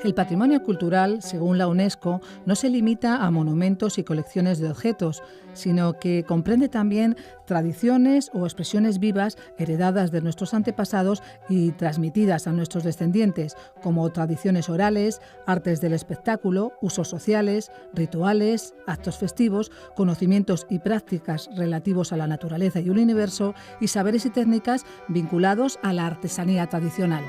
El patrimonio cultural, según la UNESCO, no se limita a monumentos y colecciones de objetos, sino que comprende también tradiciones o expresiones vivas heredadas de nuestros antepasados y transmitidas a nuestros descendientes, como tradiciones orales, artes del espectáculo, usos sociales, rituales, actos festivos, conocimientos y prácticas relativos a la naturaleza y el universo, y saberes y técnicas vinculados a la artesanía tradicional.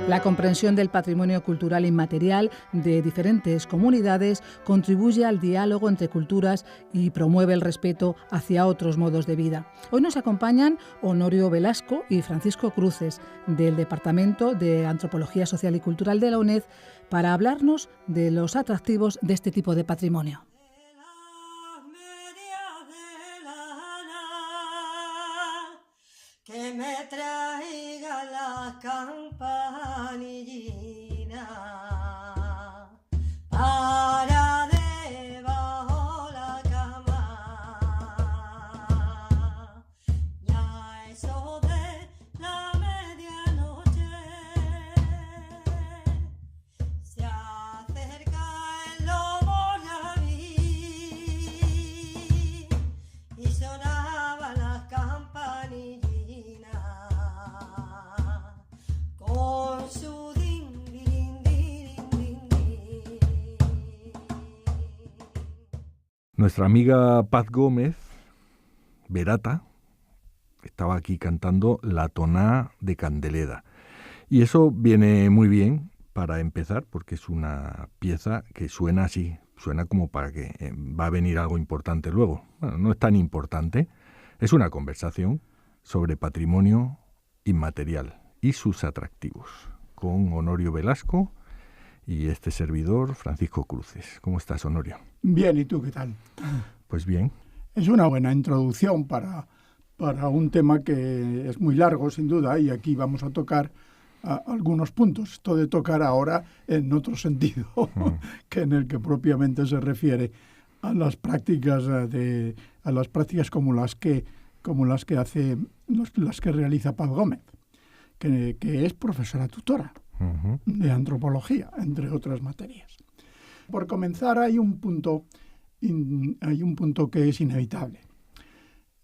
La comprensión del patrimonio cultural inmaterial de diferentes comunidades contribuye al diálogo entre culturas y promueve el respeto hacia otros modos de vida. Hoy nos acompañan Honorio Velasco y Francisco Cruces, del Departamento de Antropología Social y Cultural de la UNED, para hablarnos de los atractivos de este tipo de patrimonio. Que me traiga la campanillina para debajo la cama. Ya eso de la medianoche se acerca el lobo David y sonaba la campanilla. Con su din, din, din, din, din. Nuestra amiga Paz Gómez, Berata, estaba aquí cantando La Toná de Candeleda. Y eso viene muy bien para empezar, porque es una pieza que suena así, suena como para que va a venir algo importante luego. Bueno, no es tan importante, es una conversación sobre patrimonio inmaterial y sus atractivos, con Honorio Velasco y este servidor, Francisco Cruces. ¿Cómo estás, Honorio? Bien, ¿y tú qué tal? Pues bien. Es una buena introducción para un tema que es muy largo, sin duda, y aquí vamos a tocar algunos puntos. Esto de tocar ahora en otro sentido, que en el que propiamente se refiere a las prácticas como las que realiza Paz Gómez, que es profesora tutora de antropología, entre otras materias. Por comenzar, hay un punto que es inevitable.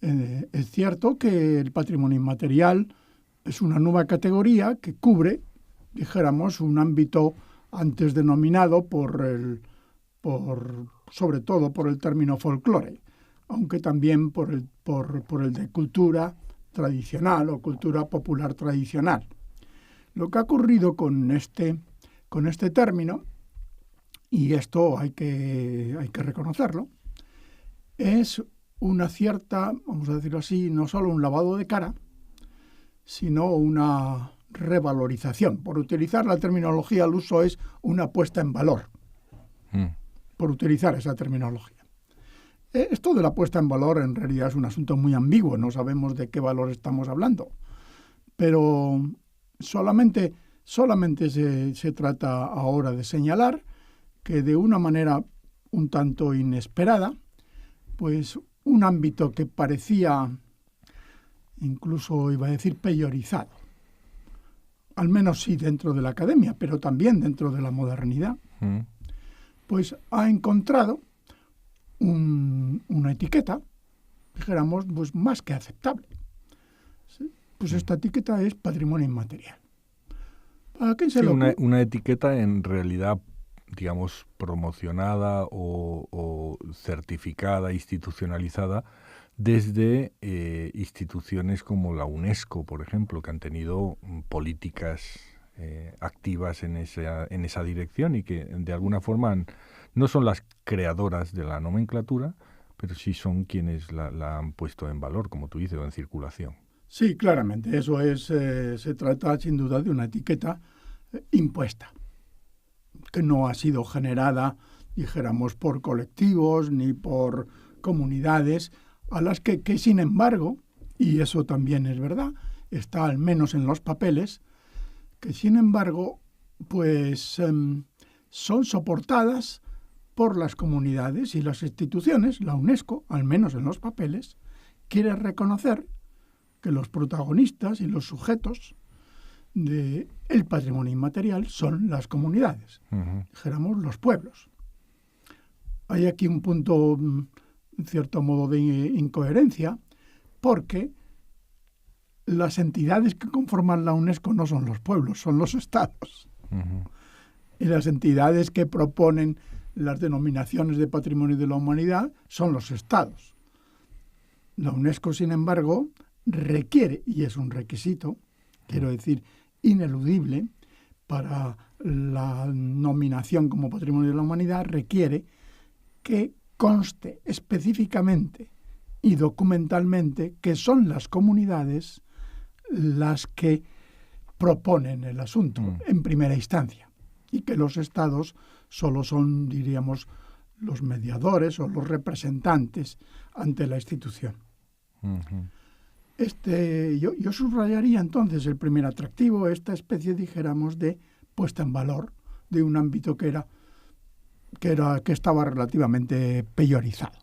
Es cierto que el patrimonio inmaterial es una nueva categoría que cubre, dijéramos, un ámbito antes denominado sobre todo por el término folclore, aunque también por el de cultura tradicional o cultura popular tradicional. Lo que ha ocurrido con este término, y esto hay que reconocerlo, es una cierta, vamos a decirlo así, no solo un lavado de cara, sino una revalorización. Por utilizar la terminología al uso es una puesta en valor, por utilizar esa terminología. Esto de la puesta en valor en realidad es un asunto muy ambiguo, no sabemos de qué valor estamos hablando, pero solamente se trata ahora de señalar que de una manera un tanto inesperada, pues un ámbito que parecía, incluso iba a decir, peyorizado, al menos sí dentro de la academia, pero también dentro de la modernidad, pues ha encontrado una etiqueta, dijéramos, pues más que aceptable. ¿Sí? Pues esta etiqueta es patrimonio inmaterial. ¿Para quién se una etiqueta en realidad, digamos, promocionada o certificada, institucionalizada desde instituciones como la UNESCO, por ejemplo, que han tenido políticas activas en esa dirección y que de alguna forma no son las creadoras de la nomenclatura, pero sí son quienes la han puesto en valor, como tú dices, o en circulación. Sí, claramente. Eso es, se trata sin duda de una etiqueta impuesta, que no ha sido generada, dijéramos, por colectivos ni por comunidades, a las que sin embargo, y eso también es verdad, está al menos en los papeles, que sin embargo, pues son soportadas por las comunidades y las instituciones. La UNESCO, al menos en los papeles, quiere reconocer que los protagonistas y los sujetos del patrimonio inmaterial son las comunidades, dijéramos los pueblos. Hay aquí un punto, en cierto modo, de incoherencia, porque las entidades que conforman la UNESCO no son los pueblos, son los estados. Y las entidades que proponen las denominaciones de patrimonio de la humanidad son los estados. La UNESCO, sin embargo, requiere, y es un requisito, quiero decir, ineludible, para la nominación como patrimonio de la humanidad, requiere que conste específicamente y documentalmente que son las comunidades las que proponen el asunto en primera instancia y que los estados solo son, diríamos, los mediadores o los representantes ante la institución. Yo subrayaría entonces el primer atractivo, esta especie, dijéramos, de puesta en valor de un ámbito que estaba relativamente peyorizado.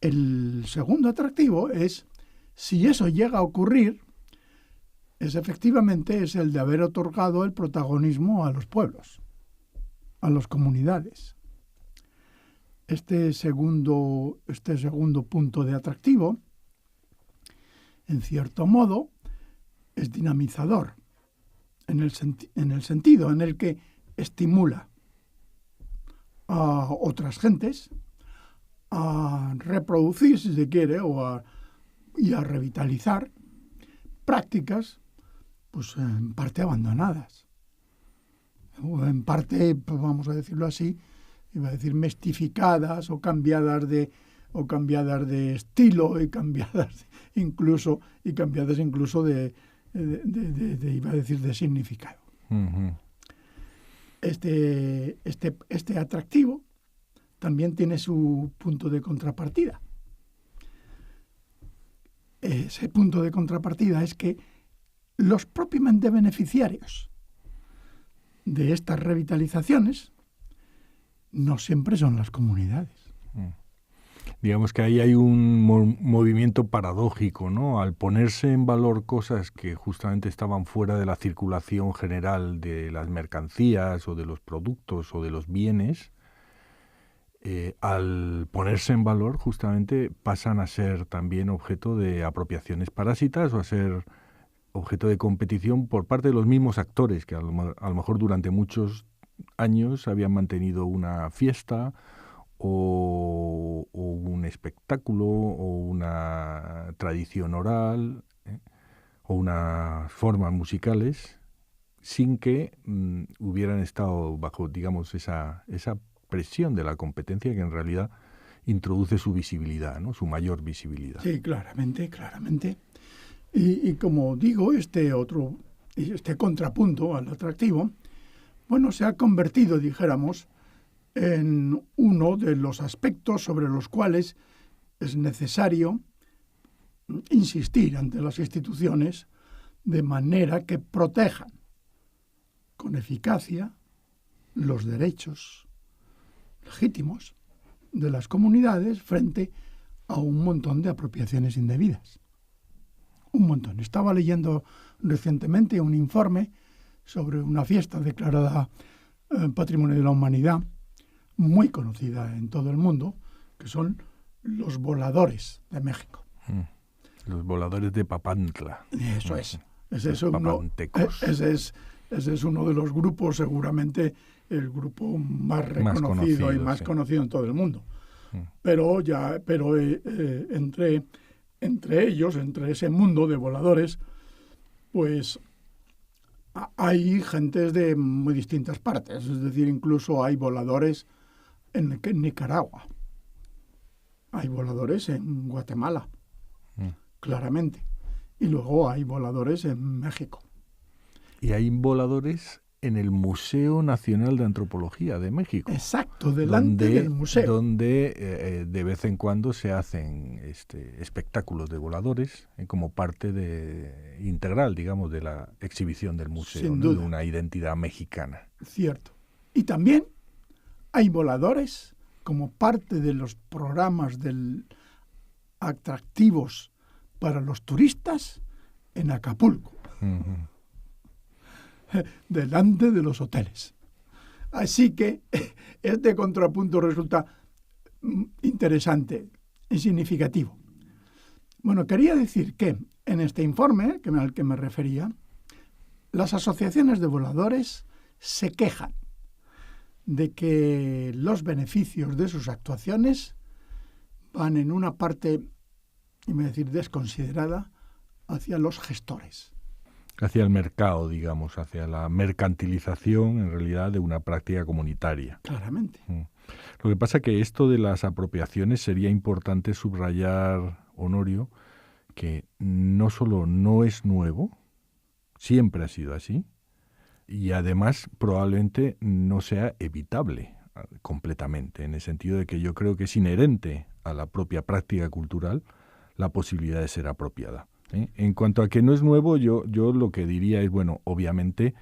El segundo atractivo es, si eso llega a ocurrir, efectivamente es el de haber otorgado el protagonismo a los pueblos, a las comunidades. Este segundo punto de atractivo, en cierto modo, es dinamizador, en el sentido en el que estimula a otras gentes a reproducir, si se quiere, y a revitalizar prácticas, pues en parte abandonadas, o en parte, pues, vamos a decirlo así, iba a decir mestificadas o cambiadas de estilo y cambiadas incluso de iba a decir de significado. Este atractivo también tiene su punto de contrapartida. Ese punto de contrapartida es que los propiamente beneficiarios de estas revitalizaciones no siempre son las comunidades. Digamos que ahí hay un movimiento paradójico, ¿no? Al ponerse en valor cosas que justamente estaban fuera de la circulación general de las mercancías o de los productos o de los bienes, al ponerse en valor justamente pasan a ser también objeto de apropiaciones parásitas o a ser objeto de competición por parte de los mismos actores que a lo mejor durante muchos años habían mantenido una fiesta o un espectáculo o una tradición oral o unas formas musicales sin que hubieran estado bajo, digamos, esa presión de la competencia que en realidad introduce su visibilidad, ¿no? Su mayor visibilidad. Sí, claramente. Y como digo, este contrapunto al atractivo, bueno, se ha convertido, dijéramos, en uno de los aspectos sobre los cuales es necesario insistir ante las instituciones de manera que protejan con eficacia los derechos legítimos de las comunidades frente a un montón de apropiaciones indebidas. Un montón. Estaba leyendo recientemente un informe sobre una fiesta declarada Patrimonio de la Humanidad, muy conocida en todo el mundo, que son los voladores de México. Los voladores de Papantla. Eso es. Ese es uno de los grupos, seguramente el grupo más reconocido y más conocido en todo el mundo. Pero entre ellos, entre ese mundo de voladores, pues hay gentes de muy distintas partes. Es decir, incluso hay voladores en Nicaragua. Hay voladores en Guatemala, claramente. Y luego hay voladores en México. Y hay voladores en el Museo Nacional de Antropología de México. Exacto, delante del museo. Donde de vez en cuando se hacen espectáculos de voladores como parte integral, digamos, de la exhibición del museo, Sin ¿no? duda. De una identidad mexicana. Cierto. Y también hay voladores como parte de los programas atractivos para los turistas en Acapulco. delante de los hoteles. Así que este contrapunto resulta interesante y significativo. Bueno, quería decir que en este informe al que me refería, las asociaciones de voladores se quejan de que los beneficios de sus actuaciones van en una parte, iba a decir, desconsiderada hacia los gestores. Hacia el mercado, digamos, hacia la mercantilización, en realidad, de una práctica comunitaria. Claramente. Lo que pasa es que esto de las apropiaciones sería importante subrayar, Honorio, que no solo no es nuevo, siempre ha sido así, y además probablemente no sea evitable completamente, en el sentido de que yo creo que es inherente a la propia práctica cultural la posibilidad de ser apropiada. En cuanto a que no es nuevo, yo lo que diría es, bueno, obviamente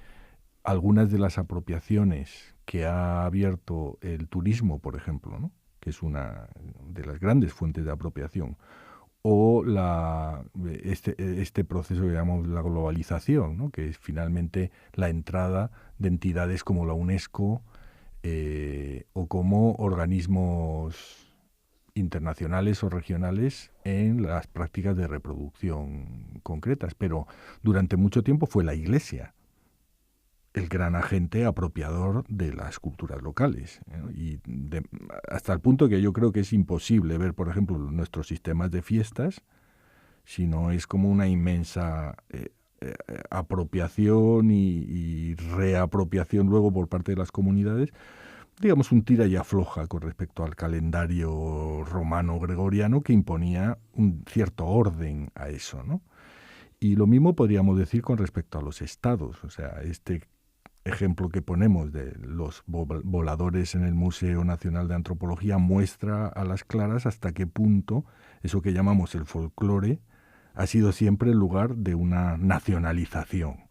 algunas de las apropiaciones que ha abierto el turismo, por ejemplo, ¿no?, que es una de las grandes fuentes de apropiación, o este proceso que llamamos la globalización, ¿no?, que es finalmente la entrada de entidades como la UNESCO o como organismos internacionales o regionales en las prácticas de reproducción concretas. Pero durante mucho tiempo fue la Iglesia el gran agente apropiador de las culturas locales, ¿no? Y hasta el punto que yo creo que es imposible ver, por ejemplo, nuestros sistemas de fiestas, si no es como una inmensa apropiación y reapropiación luego por parte de las comunidades, digamos un tira y afloja con respecto al calendario romano-gregoriano que imponía un cierto orden a eso, ¿no? Y lo mismo podríamos decir con respecto a los estados. O sea, este ejemplo que ponemos de los voladores en el Museo Nacional de Antropología muestra a las claras hasta qué punto eso que llamamos el folclore ha sido siempre el lugar de una nacionalización.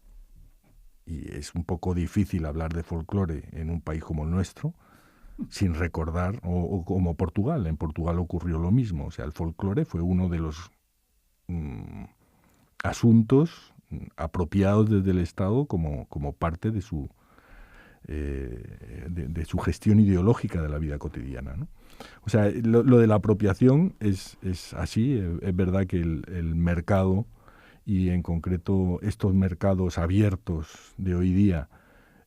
Y es un poco difícil hablar de folclore en un país como el nuestro sin recordar, o como Portugal. En Portugal ocurrió lo mismo. O sea, el folclore fue uno de los asuntos apropiados desde el Estado como parte de su gestión ideológica de la vida cotidiana, ¿no? O sea, lo de la apropiación es así. Es verdad que el mercado, y en concreto estos mercados abiertos de hoy día,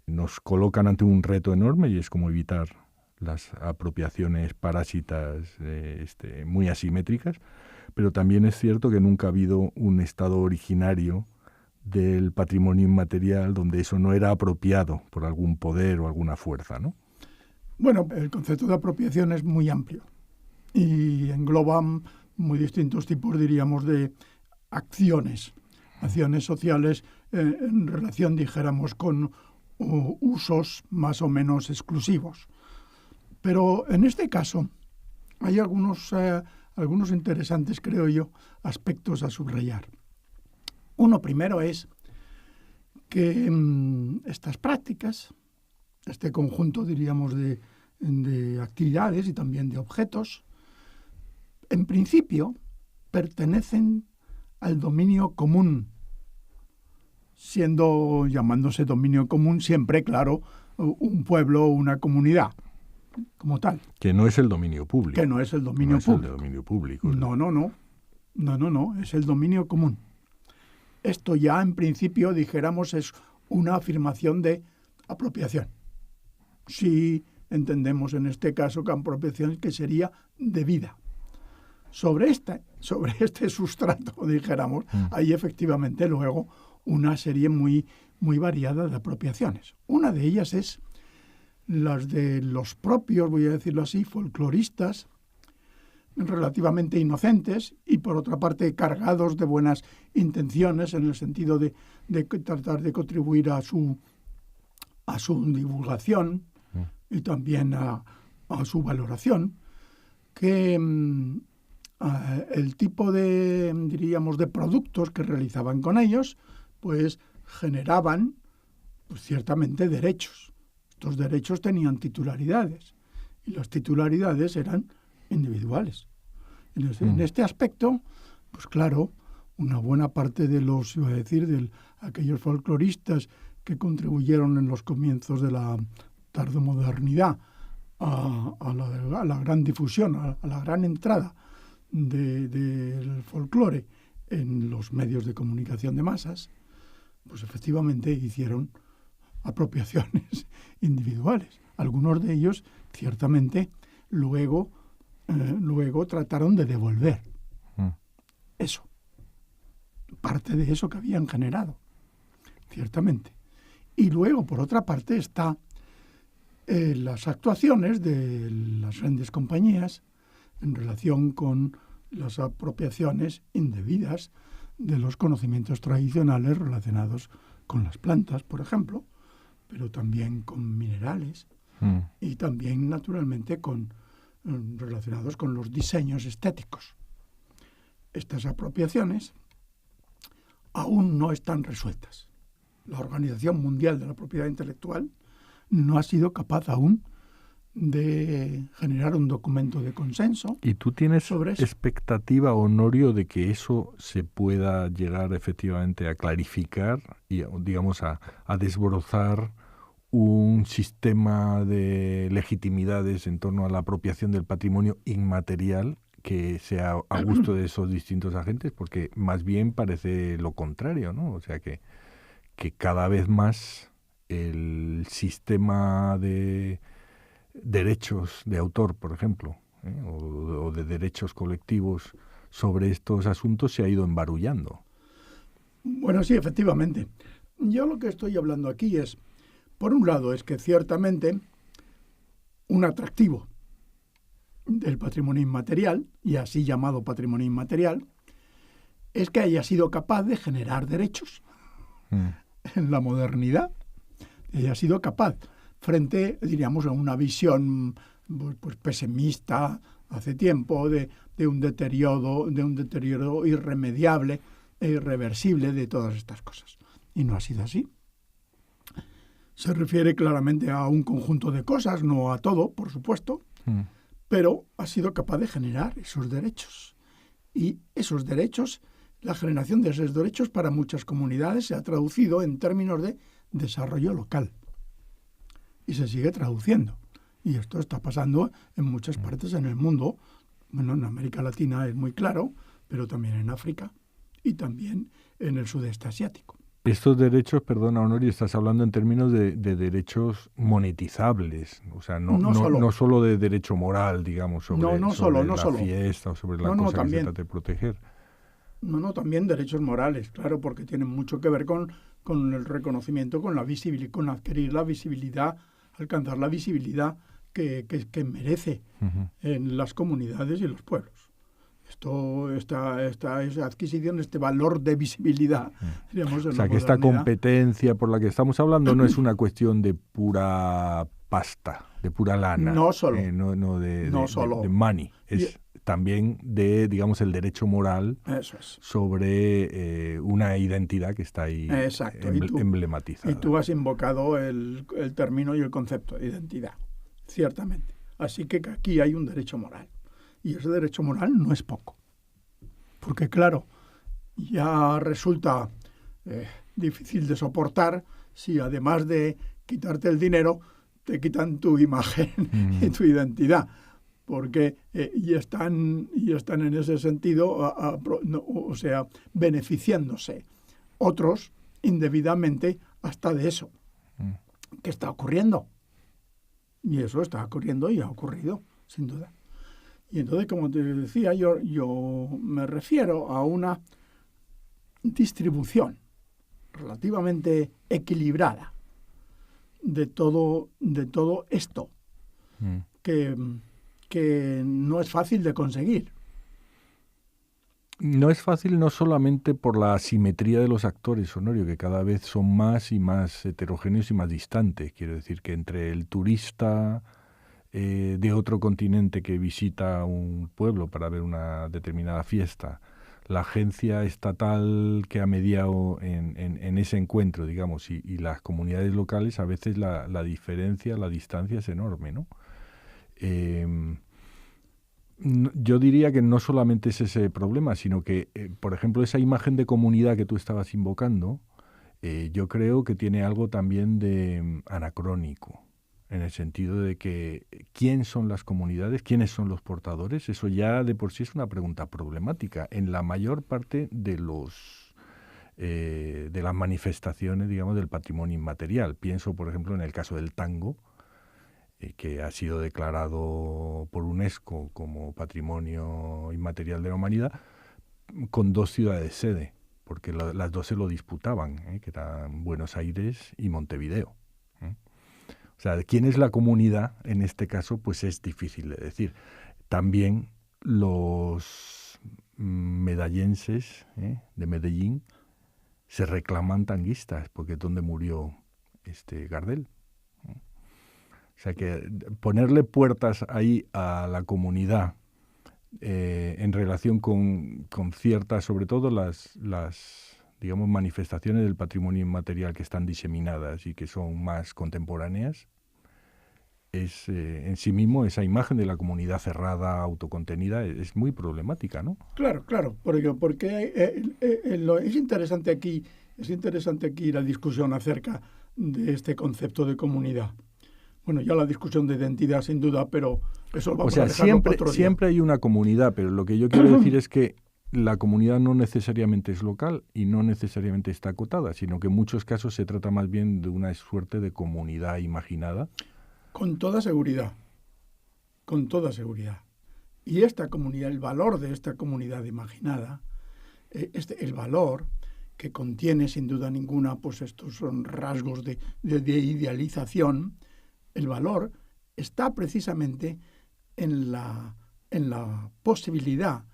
nos colocan ante un reto enorme, y es como evitar las apropiaciones parásitas muy asimétricas. Pero también es cierto que nunca ha habido un estado originario del patrimonio inmaterial donde eso no era apropiado por algún poder o alguna fuerza, ¿no? Bueno, el concepto de apropiación es muy amplio y engloba muy distintos tipos, diríamos, de acciones sociales en relación, dijéramos, con usos más o menos exclusivos. Pero en este caso hay algunos interesantes, creo yo, aspectos a subrayar. Uno primero es que estas prácticas, este conjunto, diríamos, de actividades y también de objetos, en principio pertenecen al dominio común, llamándose dominio común siempre, claro, un pueblo o una comunidad como tal. Que no es el dominio público. Que no es el dominio público. No es el dominio público. No, es el dominio común. Esto ya en principio, dijéramos, es una afirmación de apropiación. Si entendemos en este caso que apropiación que sería debida. Sobre este sustrato, dijéramos, hay efectivamente luego una serie muy, muy variada de apropiaciones. Una de ellas es las de los propios, voy a decirlo así, folcloristas, relativamente inocentes y por otra parte cargados de buenas intenciones en el sentido de tratar de contribuir a su divulgación y también a su valoración, que el tipo de, diríamos, de productos que realizaban con ellos, pues generaban pues, ciertamente derechos. Estos derechos tenían titularidades y las titularidades eran individuales. En este aspecto, pues claro, una buena parte de aquellos folcloristas que contribuyeron en los comienzos de la tardomodernidad a la gran difusión, a la gran entrada del folclore en los medios de comunicación de masas, pues efectivamente hicieron apropiaciones individuales. Algunos de ellos, ciertamente, luego trataron de devolver eso, parte de eso que habían generado, ciertamente. Y luego, por otra parte, está las actuaciones de las grandes compañías en relación con las apropiaciones indebidas de los conocimientos tradicionales relacionados con las plantas, por ejemplo, pero también con minerales y también, naturalmente, relacionados con los diseños estéticos. Estas apropiaciones aún no están resueltas. La Organización Mundial de la Propiedad Intelectual no ha sido capaz aún de generar un documento de consenso. ¿Y tú tienes sobre eso. expectativa, Honorio, de que eso se pueda llegar efectivamente a clarificar y, digamos, a desbrozar un sistema de legitimidades en torno a la apropiación del patrimonio inmaterial que sea a gusto de esos distintos agentes? Porque más bien parece lo contrario, ¿no? O sea, que cada vez más el sistema de derechos de autor, por ejemplo, o de derechos colectivos sobre estos asuntos se ha ido embarullando. Bueno, sí, efectivamente. Yo lo que estoy hablando aquí es, por un lado, es que ciertamente un atractivo del patrimonio inmaterial, y así llamado patrimonio inmaterial, es que haya sido capaz de generar derechos en la modernidad, haya sido capaz, frente, diríamos, a una visión pues pesimista hace tiempo de un deterioro irremediable e irreversible de todas estas cosas. Y no ha sido así. Se refiere claramente a un conjunto de cosas, no a todo, por supuesto, pero ha sido capaz de generar esos derechos. Y esos derechos, la generación de esos derechos para muchas comunidades se ha traducido en términos de desarrollo local. Y se sigue traduciendo. Y esto está pasando en muchas partes en el mundo. Bueno, en América Latina es muy claro, pero también en África y también en el sudeste asiático. Estos derechos, perdona, Honorio, estás hablando en términos de derechos monetizables, o sea, no solo de derecho moral, digamos, sobre la fiesta o sobre la cosa que se trata de proteger. No, también derechos morales, claro, porque tienen mucho que ver con el reconocimiento, con la visibilidad, con adquirir la visibilidad, alcanzar la visibilidad que merece en las comunidades y los pueblos. Esta adquisición, este valor de visibilidad, digamos, o sea, que esta competencia por la que estamos hablando no es una cuestión de pura pasta, de pura lana. No solo. De money. Es también de, digamos, el derecho moral sobre una identidad que está ahí emblematizada. Y tú has invocado el término y el concepto de identidad, ciertamente. Así que aquí hay un derecho moral. Y ese derecho moral no es poco. Porque, claro, ya resulta difícil de soportar si además de quitarte el dinero, te quitan tu imagen y tu identidad. Porque y están en ese sentido, beneficiándose otros indebidamente hasta de eso. ¿Qué está ocurriendo? Y eso está ocurriendo y ha ocurrido, sin duda. Y entonces, como te decía, yo me refiero a una distribución relativamente equilibrada de todo esto, que no es fácil de conseguir. No es fácil no solamente por la asimetría de los actores, Honorio, que cada vez son más y más heterogéneos y más distantes. Quiero decir que entre el turista de otro continente que visita un pueblo para ver una determinada fiesta, la agencia estatal que ha mediado en ese encuentro, digamos, y las comunidades locales, a veces la diferencia, la distancia es enorme, ¿no? Yo diría que no solamente es ese problema, sino que, por ejemplo, esa imagen de comunidad que tú estabas invocando Yo creo que tiene algo también de anacrónico, en el sentido de que ¿quién son las comunidades? ¿Quiénes son los portadores? Eso ya de por sí es una pregunta problemática. En la mayor parte de las manifestaciones, digamos, del patrimonio inmaterial. Pienso, por ejemplo, en el caso del tango, que ha sido declarado por UNESCO como Patrimonio Inmaterial de la Humanidad, con 2 ciudades sede, porque las 2 se lo disputaban, que eran Buenos Aires y Montevideo. O sea, ¿quién es la comunidad en este caso? Pues es difícil de decir. También los medallenses de Medellín se reclaman tanguistas, porque es donde murió Gardel. O sea que ponerle puertas ahí a la comunidad en relación con ciertas, sobre todo las digamos, manifestaciones del patrimonio inmaterial que están diseminadas y que son más contemporáneas, es en sí mismo esa imagen de la comunidad cerrada, autocontenida, es muy problemática, ¿no? Claro, porque es interesante aquí la discusión acerca de este concepto de comunidad. Bueno, ya la discusión de identidad sin duda, pero eso lo vamos a dejarlo para otro día. Siempre hay una comunidad, pero lo que yo quiero decir es que la comunidad no necesariamente es local y no necesariamente está acotada, sino que en muchos casos se trata más bien de una suerte de comunidad imaginada. Con toda seguridad. Y esta comunidad, el valor de esta comunidad imaginada, el valor que contiene sin duda ninguna, pues estos son rasgos de idealización, el valor está precisamente en la posibilidad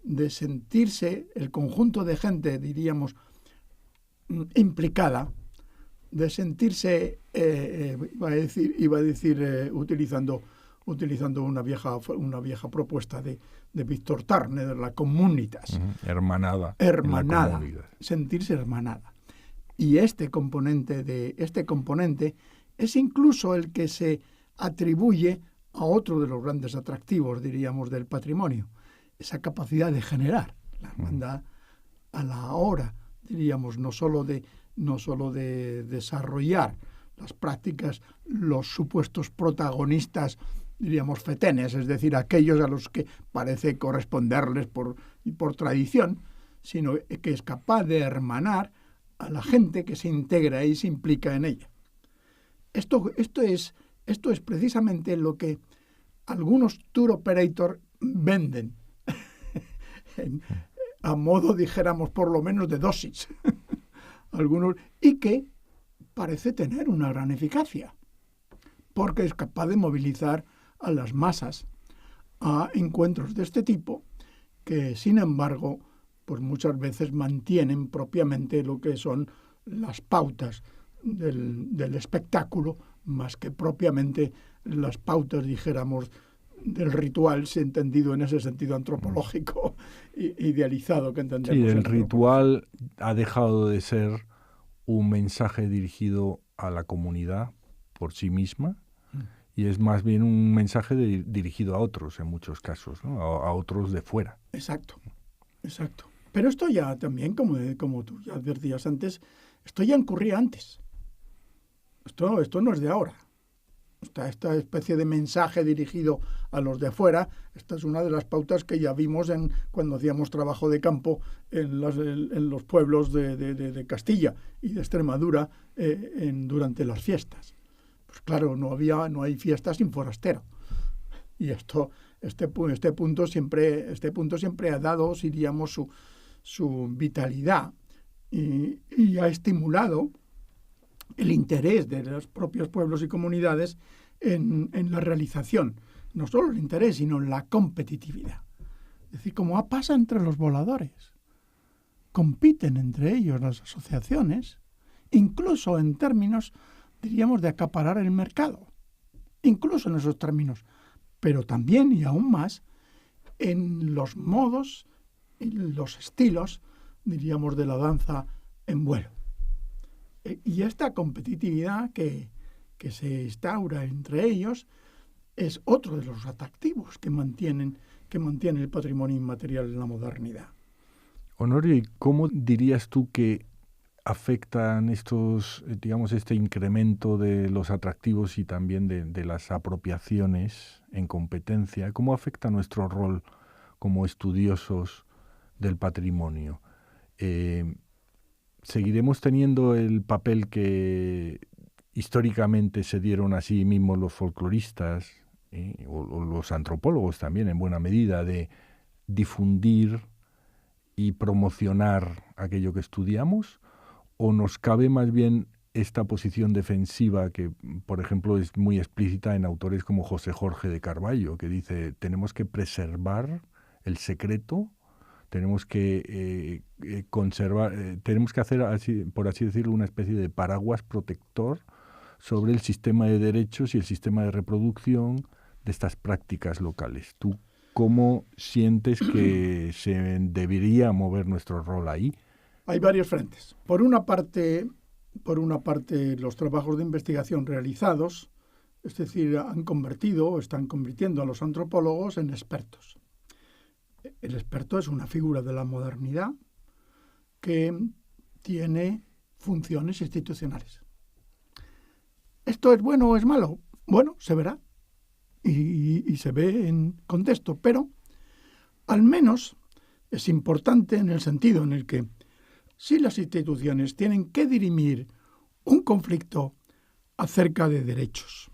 de sentirse el conjunto de gente, diríamos, implicada, de sentirse, iba a decir utilizando una vieja propuesta de Víctor Turner, de la comunitas. Hermanada. Sentirse hermanada. Y este componente es incluso el que se atribuye a otro de los grandes atractivos, diríamos, del patrimonio. Esa capacidad de generar la hermandad a la hora, diríamos, no solo de desarrollar las prácticas, los supuestos protagonistas, diríamos, fetenes, es decir, aquellos a los que parece corresponderles por tradición, sino que es capaz de hermanar a la gente que se integra y se implica en ella. Esto es precisamente lo que algunos tour operators venden, a modo, dijéramos, por lo menos de dosis, algunos, y que parece tener una gran eficacia, porque es capaz de movilizar a las masas a encuentros de este tipo, que sin embargo, pues muchas veces mantienen propiamente lo que son las pautas del espectáculo, más que propiamente las pautas, dijéramos, del ritual, entendido en ese sentido antropológico idealizado que entendemos. Sí, el ritual ha dejado de ser un mensaje dirigido a la comunidad por sí misma y es más bien un mensaje dirigido a otros en muchos casos, ¿no? A otros de fuera. Exacto. Pero esto ya también, como tú ya advertías antes, esto ya ocurría antes. Esto no es de ahora. Esta especie de mensaje dirigido a los de fuera, esta es una de las pautas que ya vimos cuando hacíamos trabajo de campo en los pueblos de Castilla y de Extremadura durante las fiestas. Pues claro, no hay fiesta sin forastero. Y este punto siempre ha dado, diríamos, su vitalidad y ha estimulado el interés de los propios pueblos y comunidades en la realización. No solo el interés, sino la competitividad. Es decir, como pasa entre los voladores. Compiten entre ellos las asociaciones, incluso en términos, diríamos, de acaparar el mercado. Incluso en esos términos. Pero también, y aún más, en los modos, en los estilos, diríamos, de la danza en vuelo. Y esta competitividad que se instaura entre ellos es otro de los atractivos que mantiene el patrimonio inmaterial en la modernidad. Honorio, ¿y cómo dirías tú que afectan estos, digamos, este incremento de los atractivos y también de las apropiaciones en competencia? ¿Cómo afecta nuestro rol como estudiosos del patrimonio? ¿Seguiremos teniendo el papel que históricamente se dieron a sí mismos los folcloristas o los antropólogos también en buena medida, de difundir y promocionar aquello que estudiamos? ¿O nos cabe más bien esta posición defensiva que, por ejemplo, es muy explícita en autores como José Jorge de Carvalho, que dice: tenemos que preservar el secreto, tenemos que conservar, tenemos que hacer, así, por así decirlo, una especie de paraguas protector sobre el sistema de derechos y el sistema de reproducción de estas prácticas locales? ¿Tú cómo sientes que se debería mover nuestro rol ahí? Hay varios frentes. Por una parte, los trabajos de investigación realizados, es decir, están convirtiendo a los antropólogos en expertos. El experto es una figura de la modernidad que tiene funciones institucionales. ¿Esto es bueno o es malo? Bueno, se verá y se ve en contexto, pero al menos es importante en el sentido en el que si las instituciones tienen que dirimir un conflicto acerca de derechos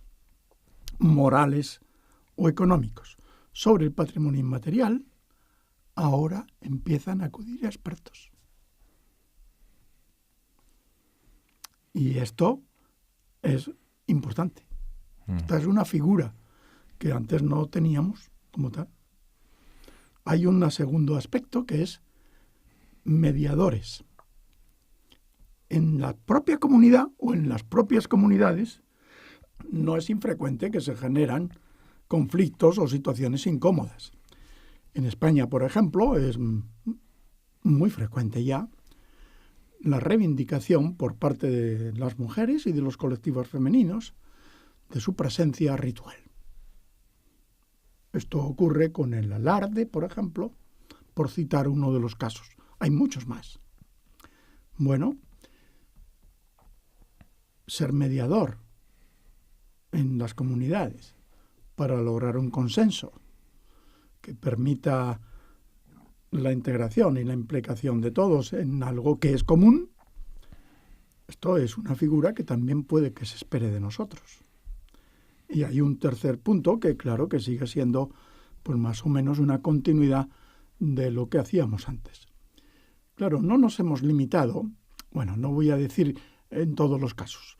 morales o económicos sobre el patrimonio inmaterial, ahora empiezan a acudir a expertos. Y esto es importante. Esta es una figura que antes no teníamos como tal. Hay un segundo aspecto que es mediadores. En la propia comunidad o en las propias comunidades no es infrecuente que se generan conflictos o situaciones incómodas. En España, por ejemplo, es muy frecuente ya la reivindicación por parte de las mujeres y de los colectivos femeninos de su presencia ritual. Esto ocurre con el alarde, por ejemplo, por citar uno de los casos. Hay muchos más. Bueno, ser mediador en las comunidades para lograr un consenso que permita la integración y la implicación de todos en algo que es común, esto es una figura que también puede que se espere de nosotros. Y hay un tercer punto que, claro, que sigue siendo pues más o menos una continuidad de lo que hacíamos antes. Claro, no nos hemos limitado, bueno, no voy a decir en todos los casos,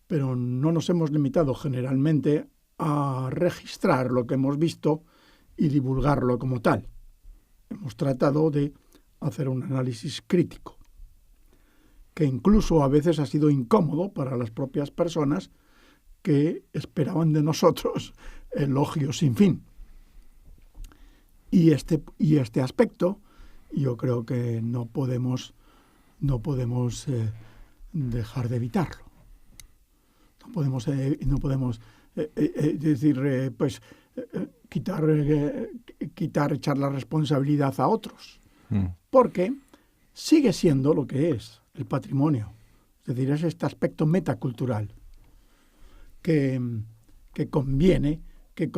pero no nos hemos limitado generalmente a registrar lo que hemos visto y divulgarlo como tal. Hemos tratado de hacer un análisis crítico, que incluso a veces ha sido incómodo para las propias personas que esperaban de nosotros elogios sin fin. Y este aspecto yo creo que no podemos dejar de evitarlo. No podemos echar la responsabilidad a otros, porque sigue siendo lo que es el patrimonio. Es decir, es este aspecto metacultural que conviene que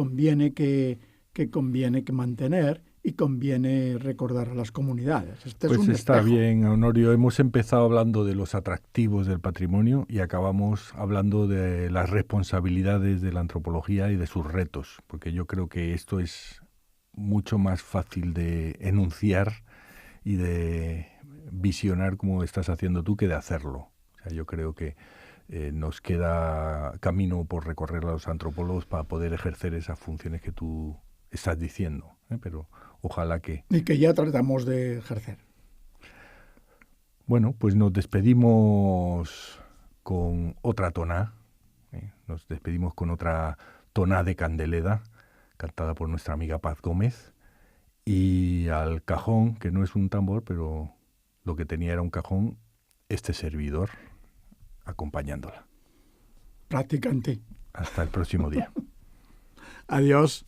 mantener y conviene recordar a las comunidades. Pues está bien, Honorio. Hemos empezado hablando de los atractivos del patrimonio y acabamos hablando de las responsabilidades de la antropología y de sus retos, porque yo creo que esto es mucho más fácil de enunciar y de visionar como estás haciendo tú que de hacerlo. O sea, yo creo que nos queda camino por recorrer a los antropólogos para poder ejercer esas funciones que tú estás diciendo, pero ojalá que... Y que ya tratamos de ejercer. Bueno, pues nos despedimos con otra toná, nos despedimos con otra toná de Candeleda, cantada por nuestra amiga Paz Gómez, y al cajón, que no es un tambor, pero lo que tenía era un cajón, este servidor, acompañándola. Practicante. Hasta el próximo día. Adiós.